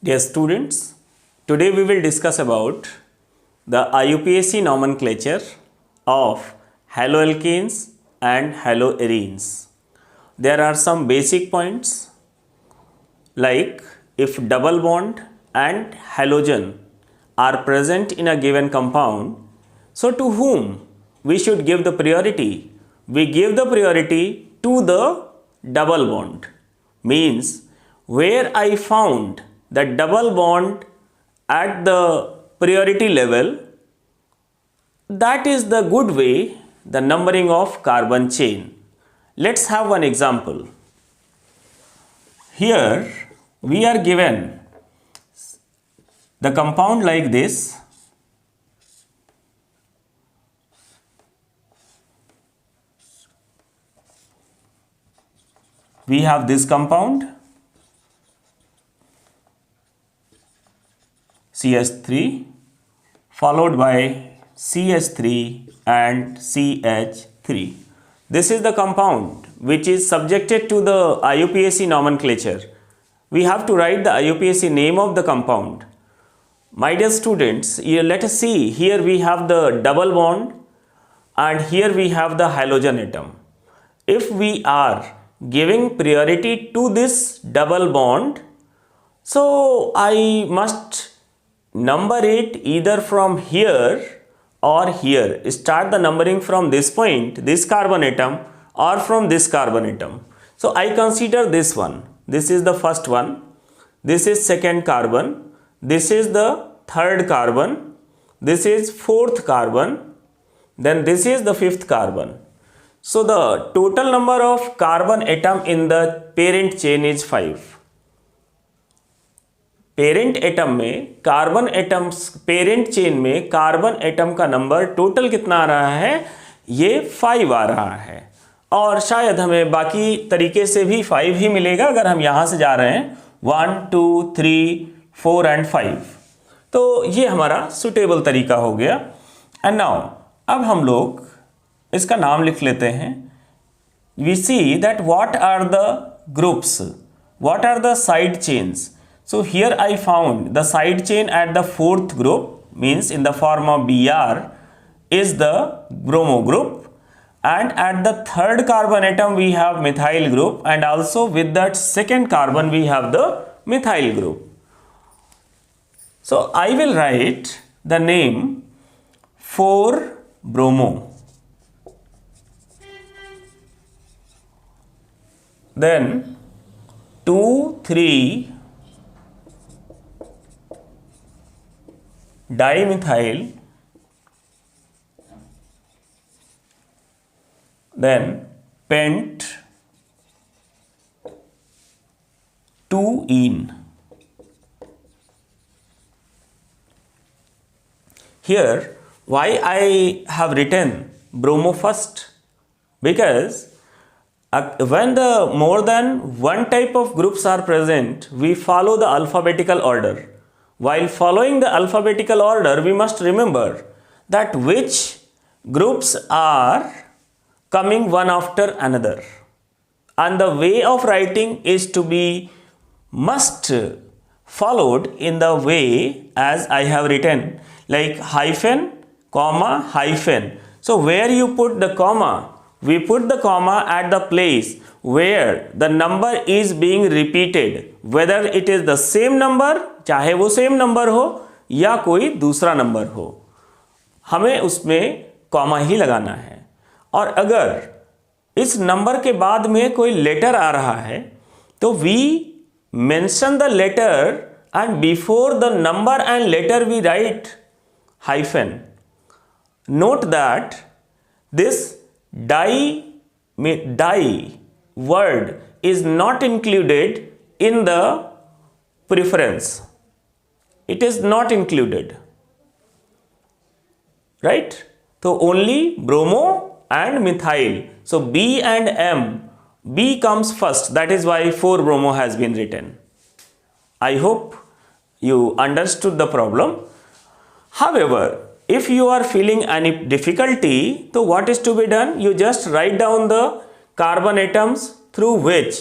Dear students, today we will discuss about the IUPAC nomenclature of haloalkanes and haloarenes. There are some basic points like if double bond and halogen are present in a given compound, so to whom we should give the priority? We give the priority to the double bond. Means where I found the double bond at the priority level, that is the good way the numbering of carbon chain. Let's have one example. Here we are given the compound like this. We have this compound CH3 followed by CH3 and CH3. This is the compound which is subjected to the IUPAC nomenclature. We have to write the IUPAC name of the compound. My dear students, here let us see. Here we have the double bond and here we have the halogen atom. If we are giving priority to this double bond, so I must number it either from here or here. Start the numbering from this point, this carbon atom, or from this carbon atom. So I consider this one. This is the first one. This is second carbon. This is the third carbon. This is fourth carbon. Then this is the fifth carbon. So the total number of carbon atom in the parent chain is 5. Parent atom में carbon atoms, parent chain में carbon atom का number total कितना आ रहा है? ये 5 आ रहा है और शायद हमें बाकी तरीके से भी 5 ही मिलेगा अगर हम यहाँ से जा रहे हैं 1, 2, 3, 4 एंड 5। तो ये हमारा सुटेबल तरीका हो गया। एंड नाउ अब हम लोग इसका नाम लिख लेते हैं। We see that what are the groups, what are the side chains. So here I found the side chain at the fourth group, means in the form of Br, is the bromo group, and at the third carbon atom we have methyl group, and also with that second carbon we have the methyl group. So I will write the name 4-bromo. Then 2,3 dimethyl, then pent 2-ene. Here why I have written bromo first? Because when the more than one type of groups are present, we follow the alphabetical order. While following the alphabetical order, we must remember that which groups are coming one after another. And the way of writing is to be must followed in the way as I have written, like hyphen, comma, hyphen. So where you put the comma, we put the comma at the place where the number is being repeated, whether it is the same number, चाहे वो same number हो या कोई दूसरा number हो, हमें उसमें comma ही लगाना है। और अगर इस नंबर के बाद में कोई लेटर आ रहा है तो we mention the letter and before the number and letter we write hyphen. Note that this di word is not included in the preference. It is not included, right? So only bromo and methyl. So B and M, B comes first. That is why 4-bromo has been written. I hope you understood the problem. However, if you are feeling any difficulty, so what is to be done? You just write down the carbon atoms through which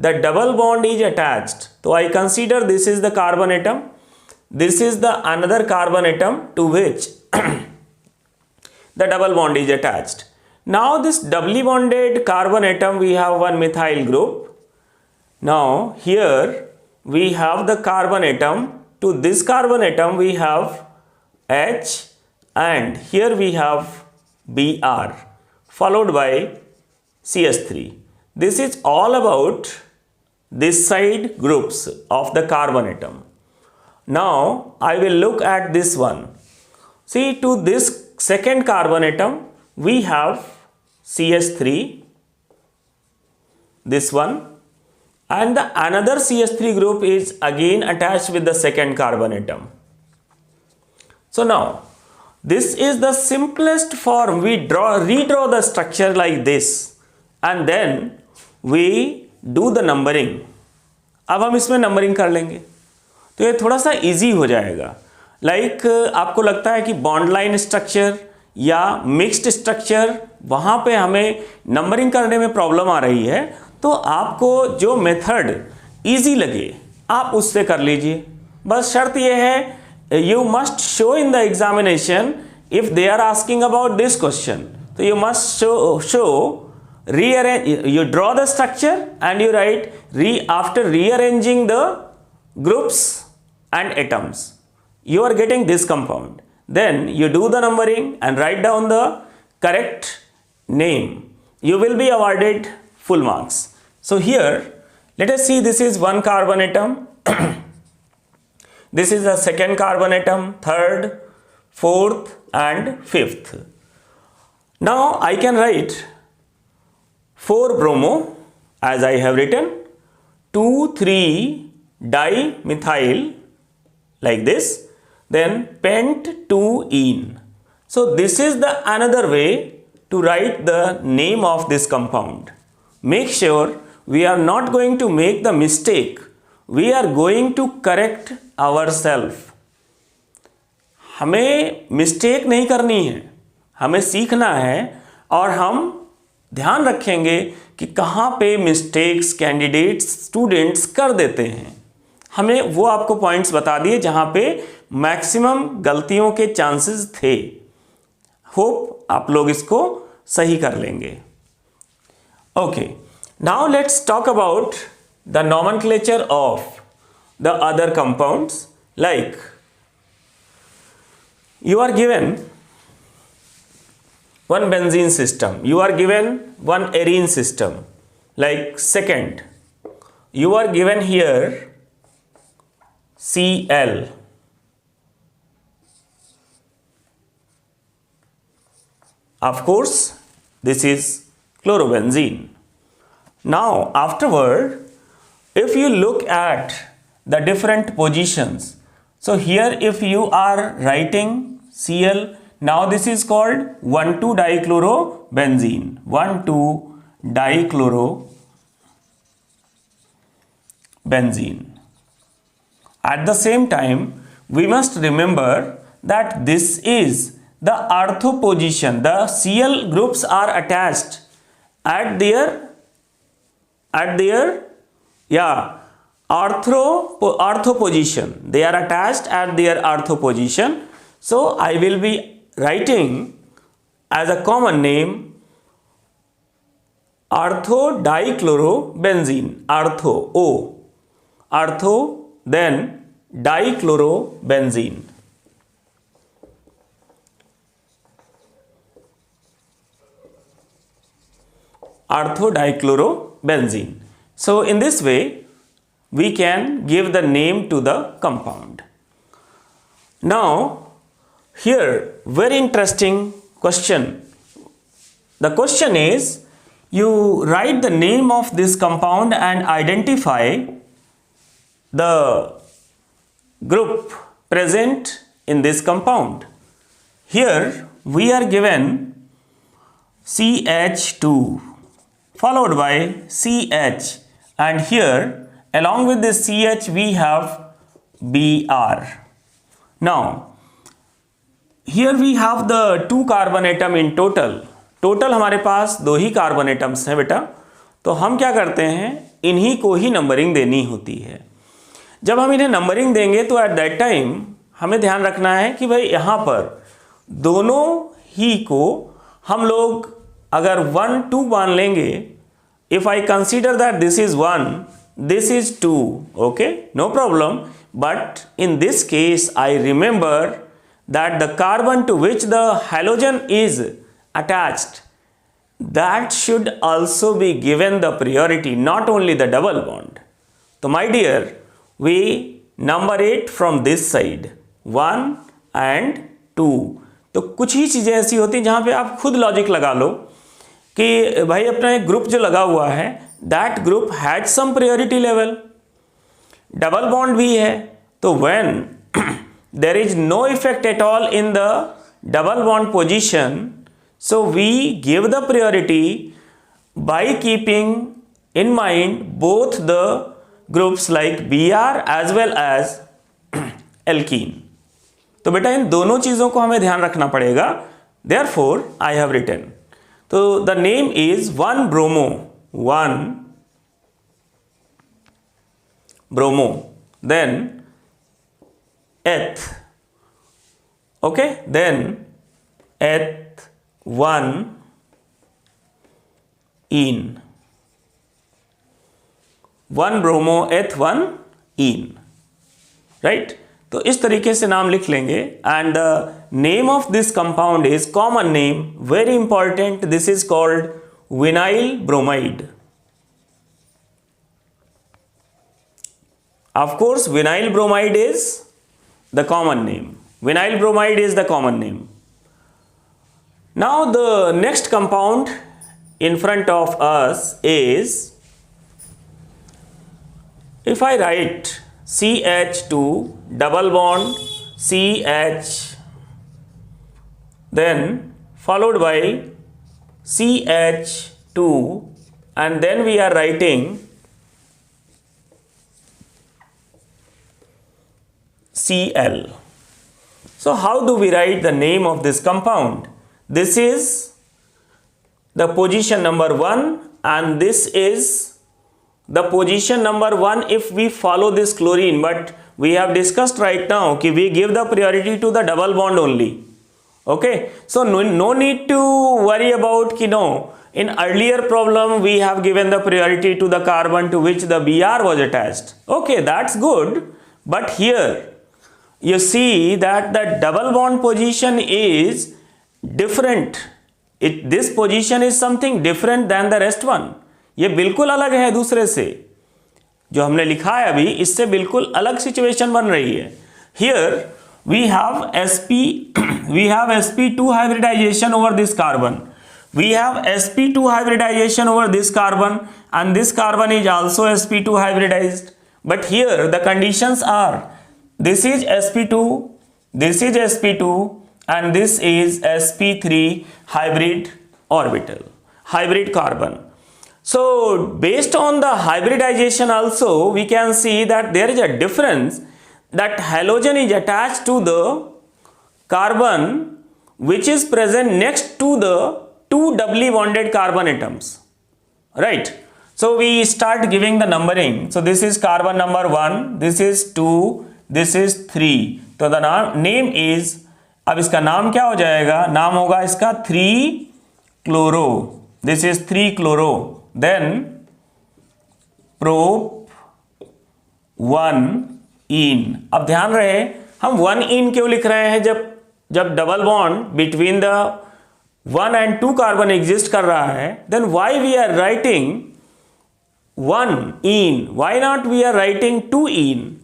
the double bond is attached, so I consider this is the carbon atom, this is the another carbon atom to which the double bond is attached. Now this doubly bonded carbon atom, we have one methyl group. Now here we have the carbon atom, to this carbon atom we have H, and here we have Br followed by CS3. This is all about this side groups of the carbon atom. Now I will look at this one. See, to this second carbon atom we have CS3, this one, and the another CS3 group is again attached with the second carbon atom. So now this is the simplest form. We redraw the structure like this and then we do the numbering. अब हम इसमें numbering कर लेंगे तो ये थोड़ा सा easy हो जाएगा. लाइक आपको लगता है कि बॉन्ड लाइन स्ट्रक्चर या मिक्स्ड स्ट्रक्चर, वहाँ पे हमें नंबरिंग करने में प्रॉब्लम आ रही है, तो आपको जो मेथड इजी लगे आप उससे कर लीजिए. बस शर्त ये है, you must show in the examination if they are asking about this question, तो you must show rearrange, you draw the structure and you write after rearranging the groups and atoms you are getting this compound, then you do the numbering and write down the correct name. You will be awarded full marks. So here let us see, this is one carbon atom this is the second carbon atom, third, fourth and fifth. Now I can write 4 bromo as I have written, 2,3 dimethyl like this, then pent 2-ene. So this is the another way to write the name of this compound. Make sure we are not going to make the mistake, we are going to correct ourselves. हमें mistake नहीं करनी है, हमें सीखना है और हम ध्यान रखेंगे कि कहाँ पे मिस्टेक्स कैंडिडेट्स स्टूडेंट्स कर देते हैं. हमें वो आपको पॉइंट्स बता दिए जहाँ पे मैक्सिमम गलतियों के चांसेस थे. होप आप लोग इसको सही कर लेंगे. Okay, now let's talk about the nomenclature of the other compounds. Like you are given one benzene system, you are given one arene system. Like second, you are given here Cl. Of course, this is chlorobenzene. Now afterward, if you look at the different positions, so here if you are writing Cl, now this is called 1,2-dichlorobenzene, 1,2-dichlorobenzene. At the same time, we must remember that this is the ortho position. The Cl groups are attached at their ortho position. They are attached at their ortho position. So I will be writing as a common name ortho-dichlorobenzene, ortho, then dichlorobenzene. Ortho-dichlorobenzene. So in this way we can give the name to the compound. Now here, very interesting question. The question is, you write the name of this compound and identify the group present in this compound. Here we are given CH2 followed by CH, and here along with this CH we have Br. Now here we have the 2 carbon atom in total. Total हमारे पास 2 ही carbon atoms हैं बेटा. तो हम क्या करते हैं, इन्हीं को ही नंबरिंग देनी होती है। जब हम इन्हें नंबरिंग देंगे तो एट दैट टाइम हमें ध्यान रखना है कि भाई यहाँ पर दोनों ही को हम लोग अगर 1 2 मान लेंगे, if I consider that this is 1 this is 2, okay, no problem, but in this case I remember that the carbon to which the halogen is attached, that should also be given the priority, not only the double bond. So my dear, we number it from this side 1 and 2. तो कुछ ही चीज़ें ऐसी होती हैं जहाँ पे आप खुद लॉजिक लगा लो कि भाई अपना एक ग्रुप जो लगा हुआ है, that group had some priority level, double bond भी है, तो when there is no effect at all in the double bond position, so we give the priority by keeping in mind both the groups like Br as well as alkene. तो बेटा इन दोनों चीज़ों को हमें ध्यान रखना पड़ेगा, therefore I have written. तो the name is 1-bromo, 1-bromo, then eth, okay, then eth 1-ene, 1-bromo eth 1-ene, right? तो इस तरीके से नाम लिख लेंगे and the name of this compound is common name, very important, this is called vinyl bromide. Of course vinyl bromide is the common name, vinyl bromide is the common name. Now the next compound in front of us is, if I write CH2 double bond CH, then followed by CH2, and then we are writing Cl. So how do we write the name of this compound? This is the position number 1 and this is the position number 1 if we follow this chlorine, but we have discussed right now कि we give the priority to the double bond only. Okay, so no need to worry about कि no, in earlier problem we have given the priority to the carbon to which the Br was attached. Okay, that's good, but here you see that the double bond position is different. This position is something different than the rest one. ये बिल्कुल अलग है दूसरे से, जो हमने लिखा है अभी इससे बिल्कुल अलग सिचुएशन बन रही है. Here we have sp2 hybridization over this carbon. We have sp2 hybridization over this carbon and this carbon is also sp2 hybridized. But here the conditions are, this is sp2, this is sp2 and this is sp3 hybrid orbital, hybrid carbon. So based on the hybridization also we can see that there is a difference, that halogen is attached to the carbon which is present next to the two doubly bonded carbon atoms, right? So we start giving the numbering. So this is carbon number 1, this is 2, this is 3. तो the name is, अब इसका नाम क्या हो जाएगा, नाम होगा इसका 3-chloro, this is 3-chloro, then prop-1-ene. अब ध्यान रहे हम 1-ene क्यों लिख रहे हैं, जब double bond between the 1 and 2 carbon exist कर रहा है, then why we are writing 1-ene, why not we are writing 2-ene?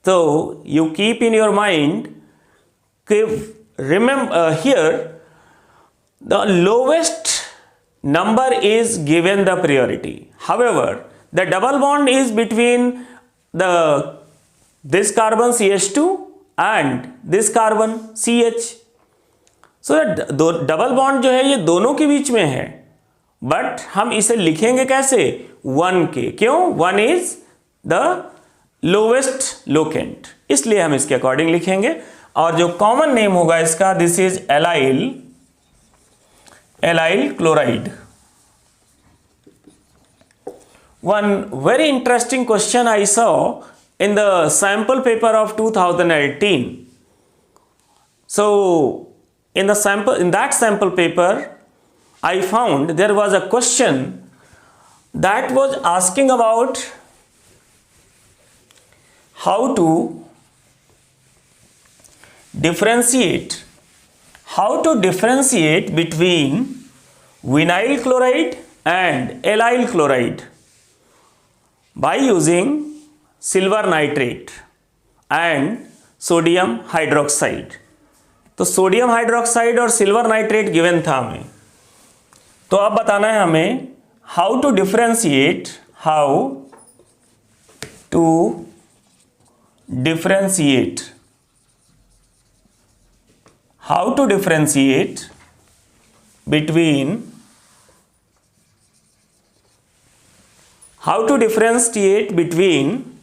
So you keep in your mind, remember here the lowest number is given the priority. However, the double bond is between this carbon CH2 and this carbon CH. So double bond जो है ये दोनों के बीच में है, but हम इसे लिखेंगे कैसे, 1 के, क्यों, 1 is the lowest locant, इसलिए हम इसके अकॉर्डिंग लिखेंगे. और जो कॉमन नेम होगा इसका, this is allyl chloride. one very interesting question I saw in the sample paper of 2018. So in that sample paper, I found there was a question that was asking about how to differentiate between vinyl chloride and allyl chloride by using silver nitrate and sodium hydroxide. तो sodium hydroxide और silver nitrate given था हमें. तो अब बताना है हमें how to differentiate between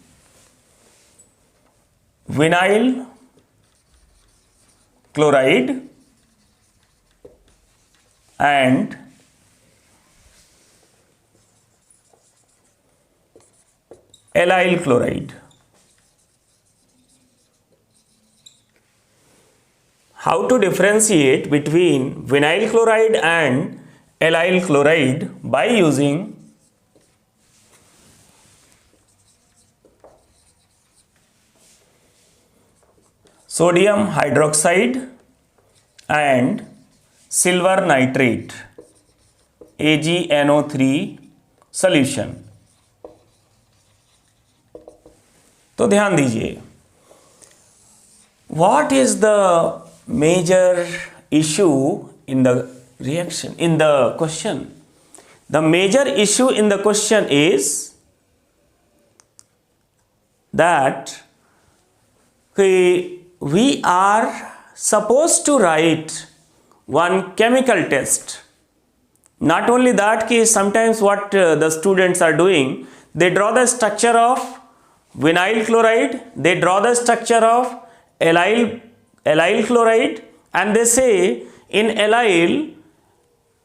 vinyl chloride and allyl chloride. How to differentiate between vinyl chloride and allyl chloride by using sodium hydroxide and silver nitrate AgNO3 solution. तो ध्यान दीजिए, what is the major issue in the reaction in the question? The major issue in the question is that we are supposed to write one chemical test. Not only that, sometimes what the students are doing, they draw the structure of vinyl chloride, they draw the structure of allyl chloride, and they say in allyl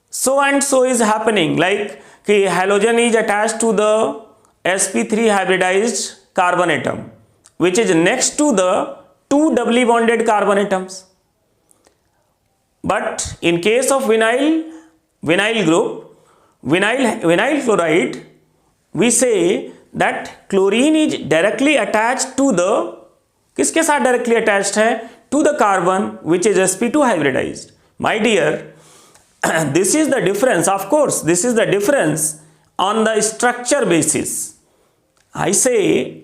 so and so is happening, like halogen is attached to the sp3 hybridized carbon atom which is next to the two doubly bonded carbon atoms. But in case of vinyl chloride, we say that chlorine is directly attached to the, किसके साथ directly attached है? To the carbon which is sp2 hybridized. My dear, this is the difference. Of course, this is the difference on the structure basis. I say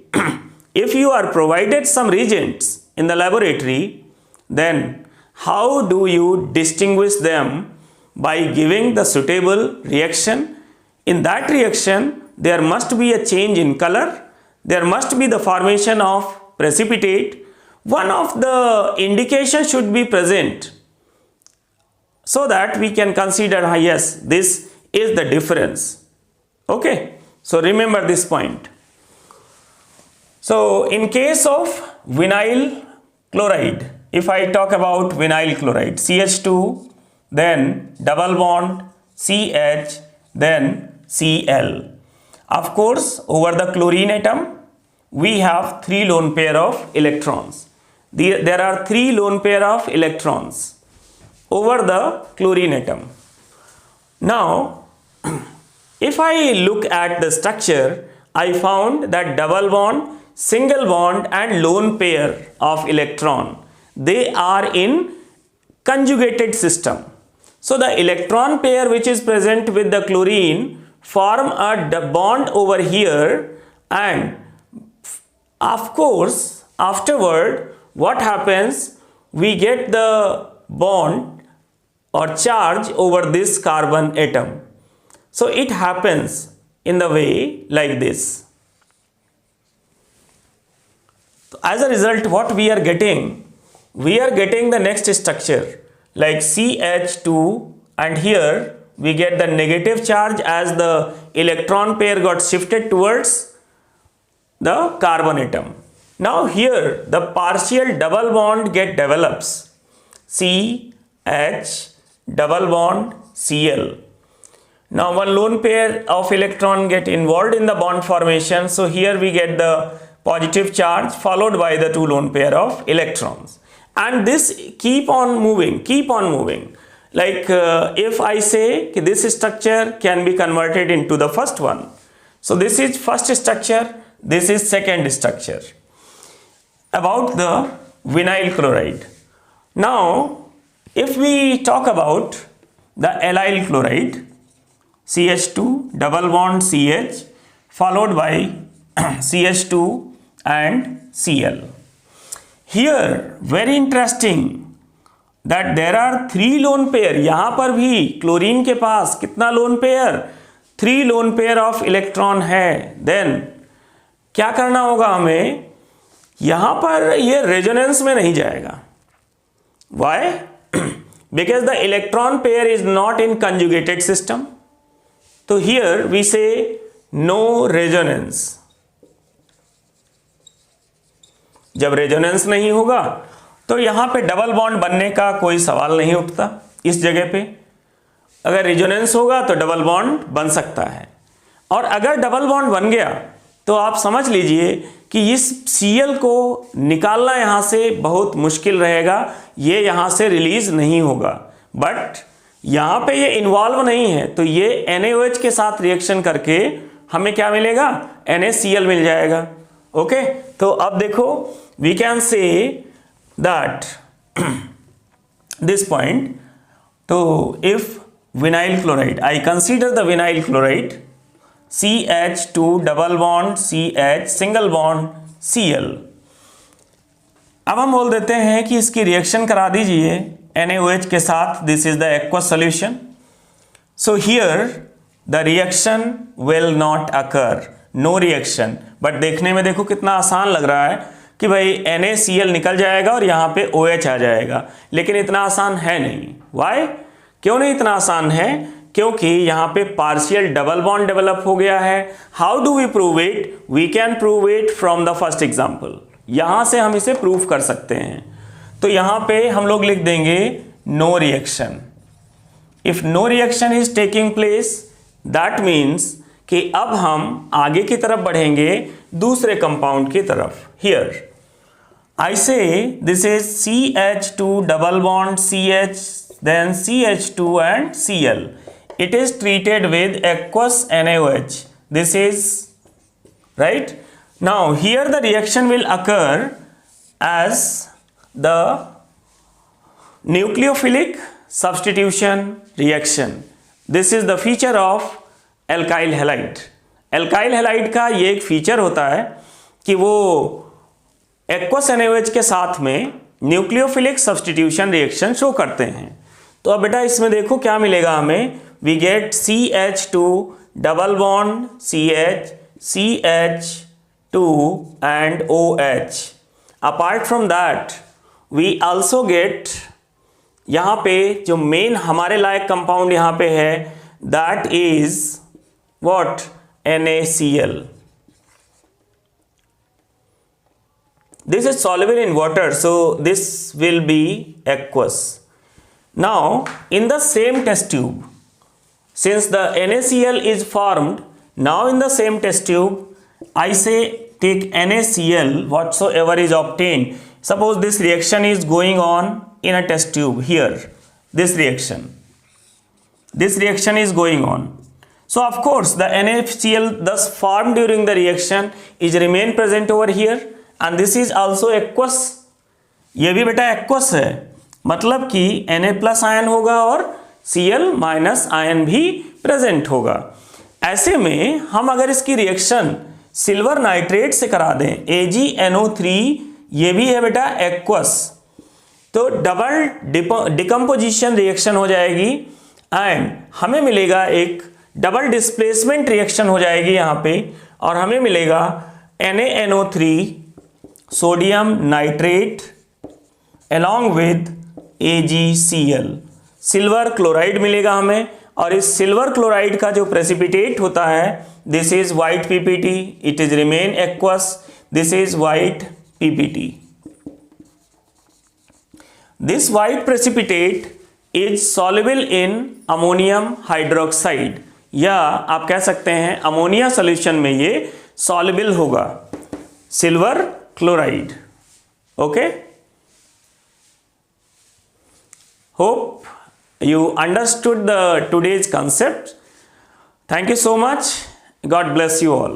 if you are provided some reagents in the laboratory, then how do you distinguish them? By giving the suitable reaction. In that reaction, there must be a change in color, there must be the formation of precipitate. One of the indications should be present so that we can consider, yes, this is the difference. Okay, so remember this point. So in case of vinyl chloride, if I talk about vinyl chloride, CH2, then double bond, CH, then Cl. Of course, over the chlorine atom, we have 3 lone pair of electrons. There are 3 lone pair of electrons over the chlorine atom. Now, if I look at the structure, I found that double bond, single bond and lone pair of electron, they are in conjugated system. So the electron pair which is present with the chlorine form a bond over here, and of course afterward what happens, we get the bond or charge over this carbon atom. So it happens in the way like this. As a result, what we are getting? We are getting the next structure like CH2, and here we get the negative charge as the electron pair got shifted towards the carbon atom. Now here the partial double bond develops, CH double bond Cl. Now one lone pair of electron get involved in the bond formation, so here we get the positive charge followed by the two lone pair of electrons, and this keep on moving. Like if I say this structure can be converted into the first one, so this is first structure, this is second structure. About the vinyl chloride, now if we talk about the allyl chloride, CH2 double bond CH followed by CH2 and Cl. Here very interesting that there are 3 lone pair. यहाँ पर भी chlorine के पास कितना lone pair, 3 lone pair of electron है. Then क्या करना होगा हमें, यहाँ पर ये रेजोनेंस में नहीं जाएगा. Why? Because the electron pair is not in conjugated system. तो here we say no resonance. जब रेजोनेंस नहीं होगा तो यहां पे डबल बॉन्ड बनने का कोई सवाल नहीं उठता. इस जगह पे अगर रेजोनेंस होगा तो डबल बॉन्ड बन सकता है, और अगर डबल बॉन्ड बन गया तो आप समझ लीजिए कि इस Cl को निकालना यहां से बहुत मुश्किल रहेगा. ये यहां से रिलीज नहीं होगा. बट यहाँ पे ये इन्वॉल्व नहीं है, तो ये NaOH के साथ रिएक्शन करके हमें क्या मिलेगा, NaCl मिल जाएगा. ओके, तो अब देखो we can say that this point. तो if vinyl chloride, I consider the vinyl chloride CH2 double bond CH single bond Cl. अब हम बोल देते हैं कि इसकी रिएक्शन करा दीजिए NaOH के साथ. This is the aqueous solution. So here the reaction will not occur, no reaction. But देखने में देखो कितना आसान लग रहा है कि भाई NaCl निकल जाएगा और यहाँ पे OH आ जाएगा, लेकिन इतना आसान है नहीं. वाई? क्यों नहीं इतना आसान है? क्योंकि यहाँ पे पार्शियल डबल बॉन्ड डेवलप हो गया है. How do we prove it? We can prove it from the first example. यहाँ से हम इसे प्रूव कर सकते हैं. तो यहाँ पे हम लोग लिख देंगे no reaction. If no reaction is taking place, that means कि अब हम आगे की तरफ बढ़ेंगे दूसरे कंपाउंड की तरफ. हियर आई से this is CH2 double bond CH, then CH2 and Cl. It is treated with aqueous NaOH. This is right. Now here the reaction will occur as the nucleophilic substitution reaction. This is the feature of alkyl halide. Alkyl halide का ये एक feature होता है कि वो aqueous NaOH के साथ में न्यूक्लियोफिलिक सब्सटीट्यूशन रिएक्शन शो करते हैं. तो अब बेटा इसमें देखो क्या मिलेगा हमें. We get CH2 double bond CH, CH2 and OH. Apart from that we also get, यहाँ पे जो मेन हमारे लायक कंपाउंड यहाँ पे है, that is what, NaCl. This is soluble in water, so this will be aqueous. Now in the same test tube, since the NaCl is formed, now in the same test tube I say take NaCl whatsoever is obtained. Suppose this reaction is going on in a test tube. Here this reaction is going on. So of course the NaCl thus formed during the reaction is remain present over here, and this is also aqueous. ये भी बेटा aqueous है, मतलब कि Na plus ion होगा और Cl minus ion भी present होगा. ऐसे में हम अगर इसकी रिएक्शन सिल्वर नाइट्रेट से करा दें, AgNO3, ये भी है बेटा aqueous, तो डबल डिकम्पोजिशन रिएक्शन हो जाएगी एंड हमें मिलेगा एक डबल डिस्प्लेसमेंट रिएक्शन हो जाएगी यहाँ पे, और हमें मिलेगा NaNO3 sodium nitrate along with AgCl, silver chloride मिलेगा हमें. और इस सिल्वर क्लोराइड का जो प्रेसिपिटेट होता है, this is white PPT, it is remain aqueous, this is white PPT. This white precipitate is soluble in ammonium hydroxide. या आप कह सकते हैं अमोनिया सॉल्यूशन में ये सॉल्युबल होगा, silver chloride. Okay, hope you understood the today's concept. Thank you so much. God bless you all.